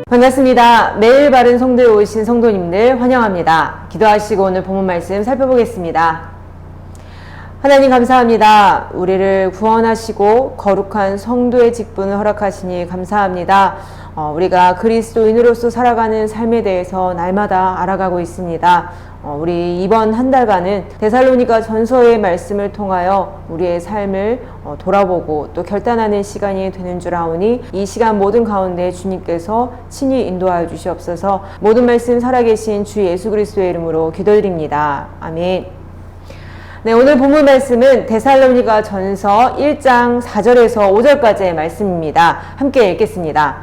반갑습니다. 매일 바른 성도에 오신 성도님들 환영합니다. 기도하시고 오늘 본문 말씀 살펴보겠습니다. 하나님 감사합니다. 우리를 구원하시고 거룩한 성도의 직분을 허락하시니 감사합니다. 우리가 그리스도인으로서 살아가는 삶에 대해서 날마다 알아가고 있습니다. 우리 이번 한 달간은 데살로니가 전서의 말씀을 통하여 우리의 삶을 돌아보고 또 결단하는 시간이 되는 줄 아오니 이 시간 모든 가운데 주님께서 친히 인도하여 주시옵소서. 모든 말씀 살아계신 주 예수 그리스도의 이름으로 기도드립니다. 아멘. 네, 오늘 본문 말씀은 데살로니가 전서 1장 4절에서 5절까지의 말씀입니다. 함께 읽겠습니다.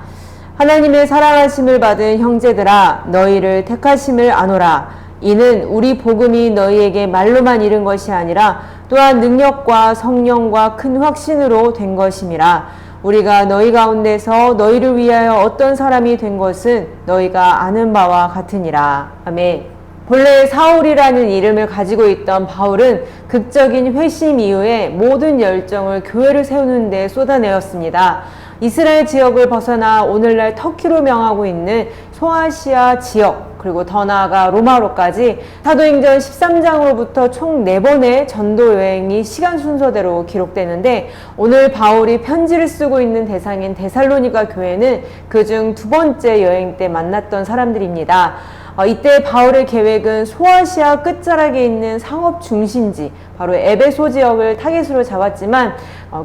하나님의 사랑하심을 받은 형제들아, 너희를 택하심을 아노라. 이는 우리 복음이 너희에게 말로만 이른 것이 아니라 또한 능력과 성령과 큰 확신으로 된 것임이라. 우리가 너희 가운데서 너희를 위하여 어떤 사람이 된 것은 너희가 아는 바와 같으니라. 아멘. 본래 사울이라는 이름을 가지고 있던 바울은 극적인 회심 이후에 모든 열정을 교회를 세우는 데 쏟아내었습니다. 이스라엘 지역을 벗어나 오늘날 터키로 명하고 있는 소아시아 지역, 그리고 더 나아가 로마로까지 사도행전 13장으로부터 총 4번의 전도 여행이 시간 순서대로 기록되는데, 오늘 바울이 편지를 쓰고 있는 대상인 데살로니가 교회는 그중 2번째 여행 때 만났던 사람들입니다. 이때 바울의 계획은 소아시아 끝자락에 있는 상업 중심지 바로 에베소 지역을 타겟으로 잡았지만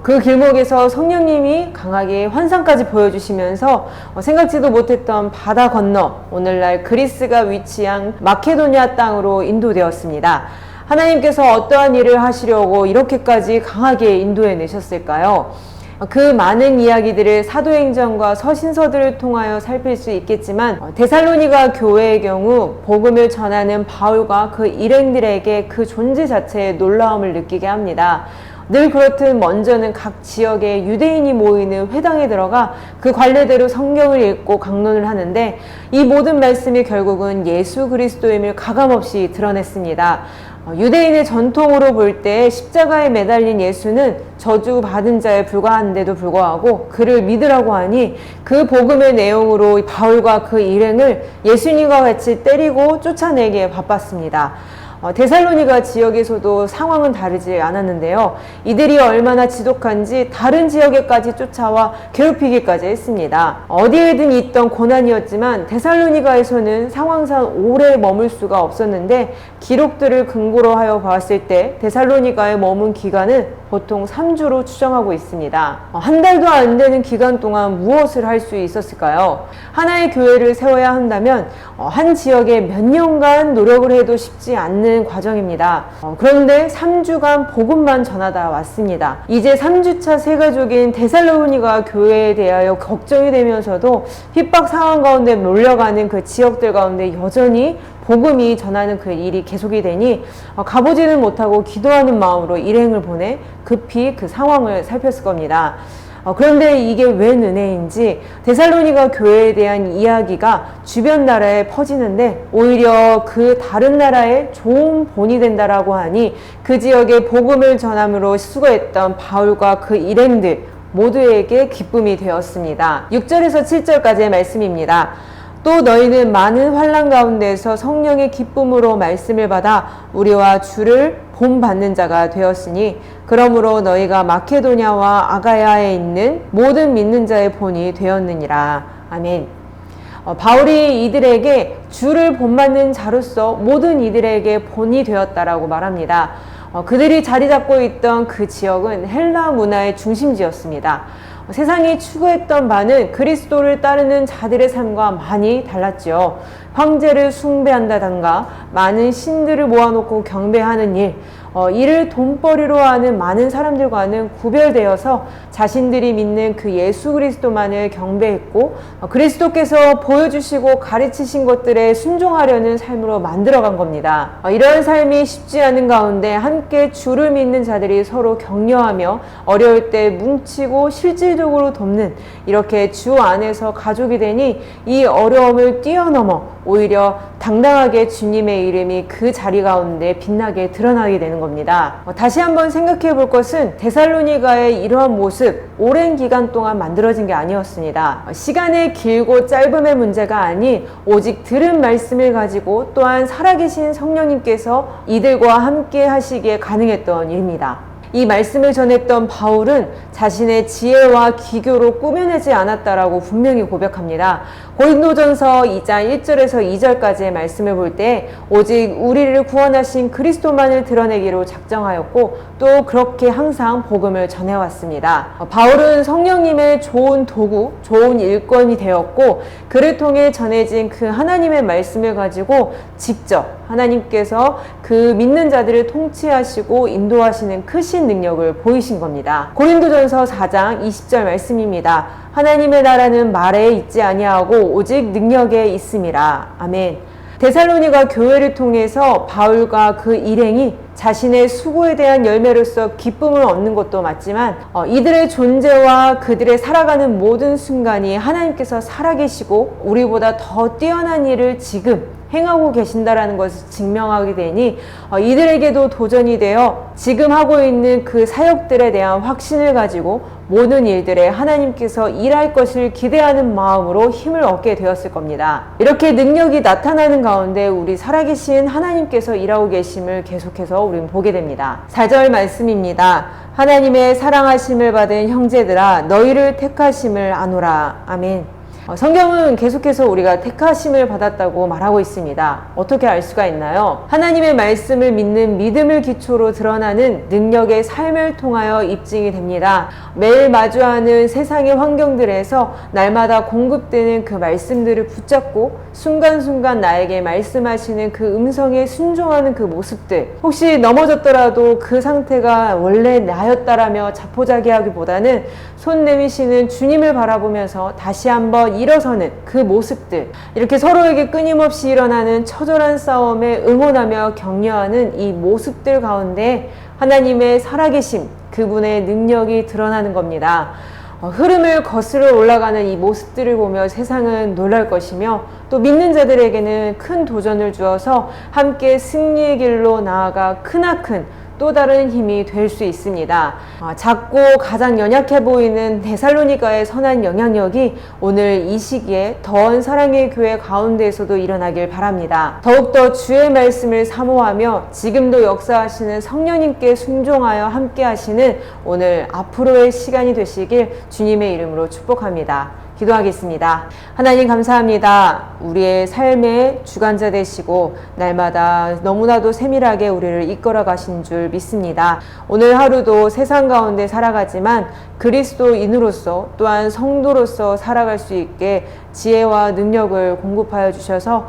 그 길목에서 성령님이 강하게 환상까지 보여주시면서 생각지도 못했던 바다 건너 오늘날 그리스가 위치한 마케도니아 땅으로 인도되었습니다. 하나님께서 어떠한 일을 하시려고 이렇게까지 강하게 인도해 내셨을까요? 그 많은 이야기들을 사도행전과 서신서들을 통하여 살필 수 있겠지만 데살로니가 교회의 경우 복음을 전하는 바울과 그 일행들에게 그 존재 자체의 놀라움을 느끼게 합니다. 늘 그렇듯 먼저는 각 지역에 유대인이 모이는 회당에 들어가 그 관례대로 성경을 읽고 강론을 하는데, 이 모든 말씀이 결국은 예수 그리스도임을 가감없이 드러냈습니다. 유대인의 전통으로 볼 때 십자가에 매달린 예수는 저주받은 자에 불과한데도 불구하고 그를 믿으라고 하니 그 복음의 내용으로 바울과 그 일행을 예수님과 같이 때리고 쫓아내기에 바빴습니다. 데살로니가 지역에서도 상황은 다르지 않았는데요. 이들이 얼마나 지독한지 다른 지역에까지 쫓아와 괴롭히기까지 했습니다. 어디에든 있던 고난이었지만 데살로니가에서는 상황상 오래 머물 수가 없었는데, 기록들을 근거로 하여 봤을 때 데살로니가에 머문 기간은 보통 3주로 추정하고 있습니다. 한 달도 안 되는 기간 동안 무엇을 할 수 있었을까요? 하나의 교회를 세워야 한다면 한 지역에 몇 년간 노력을 해도 쉽지 않는 과정입니다. 그런데 3주간 복음만 전하다 왔습니다. 이제 3주차 새가족인 데살로니가 교회에 대하여 걱정이 되면서도 핍박 상황 가운데 몰려가는 그 지역들 가운데 여전히 복음이 전하는 그 일이 계속이 되니 가보지는 못하고 기도하는 마음으로 일행을 보내 급히 그 상황을 살폈을 겁니다. 그런데 이게 웬 은혜인지 데살로니가 교회에 대한 이야기가 주변 나라에 퍼지는데 오히려 그 다른 나라에 좋은 본이 된다라고 하니 그 지역에 복음을 전함으로 수고했던 바울과 그 일행들 모두에게 기쁨이 되었습니다. 6절에서 7절까지의 말씀입니다. 또 너희는 많은 환난 가운데서 성령의 기쁨으로 말씀을 받아 우리와 주를 본받는 자가 되었으니, 그러므로 너희가 마케도냐와 아가야에 있는 모든 믿는 자의 본이 되었느니라. 아멘. 바울이 이들에게 주를 본받는 자로서 모든 이들에게 본이 되었다라고 말합니다. 그들이 자리 잡고 있던 그 지역은 헬라 문화의 중심지였습니다. 세상이 추구했던 바는 그리스도를 따르는 자들의 삶과 많이 달랐죠. 황제를 숭배한다던가 많은 신들을 모아놓고 경배하는 일, 이를 돈벌이로 하는 많은 사람들과는 구별되어서 자신들이 믿는 그 예수 그리스도만을 경배했고 그리스도께서 보여주시고 가르치신 것들에 순종하려는 삶으로 만들어간 겁니다. 이런 삶이 쉽지 않은 가운데 함께 주를 믿는 자들이 서로 격려하며 어려울 때 뭉치고 실질적으로 돕는, 이렇게 주 안에서 가족이 되니 이 어려움을 뛰어넘어 오히려 당당하게 주님의 이름이 그 자리 가운데 빛나게 드러나게 되는 겁니다. 겁니다. 다시 한번 생각해 볼 것은 데살로니가의 이러한 모습, 오랜 기간 동안 만들어진 게 아니었습니다. 시간의 길고 짧음의 문제가 아닌 오직 들은 말씀을 가지고 또한 살아계신 성령님께서 이들과 함께 하시기에 가능했던 일입니다. 이 말씀을 전했던 바울은 자신의 지혜와 기교로 꾸며내지 않았다라고 분명히 고백합니다. 고린도전서 2장 1절에서 2절까지의 말씀을 볼 때 오직 우리를 구원하신 그리스도만을 드러내기로 작정하였고 또 그렇게 항상 복음을 전해왔습니다. 바울은 성령님의 좋은 도구, 좋은 일꾼이 되었고 그를 통해 전해진 그 하나님의 말씀을 가지고 직접 하나님께서 그 믿는 자들을 통치하시고 인도하시는 크신 능력을 보이신 겁니다. 고린도전서 4장 20절 말씀입니다. 하나님의 나라는 말에 있지 아니하고 오직 능력에 있음이라. 아멘. 데살로니가 교회를 통해서 바울과 그 일행이 자신의 수고에 대한 열매로서 기쁨을 얻는 것도 맞지만 이들의 존재와 그들의 살아가는 모든 순간이 하나님께서 살아계시고 우리보다 더 뛰어난 일을 지금 행하고 계신다라는 것을 증명하게 되니 이들에게도 도전이 되어 지금 하고 있는 그 사역들에 대한 확신을 가지고 모든 일들에 하나님께서 일할 것을 기대하는 마음으로 힘을 얻게 되었을 겁니다. 이렇게 능력이 나타나는 가운데 우리 살아계신 하나님께서 일하고 계심을 계속해서 우리는 보게 됩니다. 4절 말씀입니다. 하나님의 사랑하심을 받은 형제들아 너희를 택하심을 아노라. 아멘. 성경은 계속해서 우리가 택하심을 받았다고 말하고 있습니다. 어떻게 알 수가 있나요? 하나님의 말씀을 믿는 믿음을 기초로 드러나는 능력의 삶을 통하여 입증이 됩니다. 매일 마주하는 세상의 환경들에서 날마다 공급되는 그 말씀들을 붙잡고 순간순간 나에게 말씀하시는 그 음성에 순종하는 그 모습들, 혹시 넘어졌더라도 그 상태가 원래 나였다라며 자포자기하기보다는 손 내미시는 주님을 바라보면서 다시 한번 일어서는 그 모습들, 이렇게 서로에게 끊임없이 일어나는 처절한 싸움에 응원하며 격려하는 이 모습들 가운데 하나님의 살아계심, 그분의 능력이 드러나는 겁니다. 흐름을 거스러 올라가는 이 모습들을 보며 세상은 놀랄 것이며 또 믿는 자들에게는 큰 도전을 주어서 함께 승리의 길로 나아가 크나큰 또 다른 힘이 될 수 있습니다. 작고 가장 연약해 보이는 데살로니가의 선한 영향력이 오늘 이 시기에 더한 사랑의 교회 가운데에서도 일어나길 바랍니다. 더욱더 주의 말씀을 사모하며 지금도 역사하시는 성령님께 순종하여 함께 하시는 오늘 앞으로의 시간이 되시길 주님의 이름으로 축복합니다. 기도하겠습니다. 하나님 감사합니다. 우리의 삶의 주관자 되시고 날마다 너무나도 세밀하게 우리를 이끌어 가신 줄 믿습니다. 오늘 하루도 세상 가운데 살아가지만 그리스도인으로서 또한 성도로서 살아갈 수 있게 지혜와 능력을 공급하여 주셔서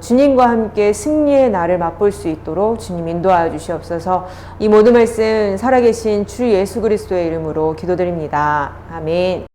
주님과 함께 승리의 날을 맛볼 수 있도록 주님 인도하여 주시옵소서. 이 모든 말씀 살아계신 주 예수 그리스도의 이름으로 기도드립니다. 아멘.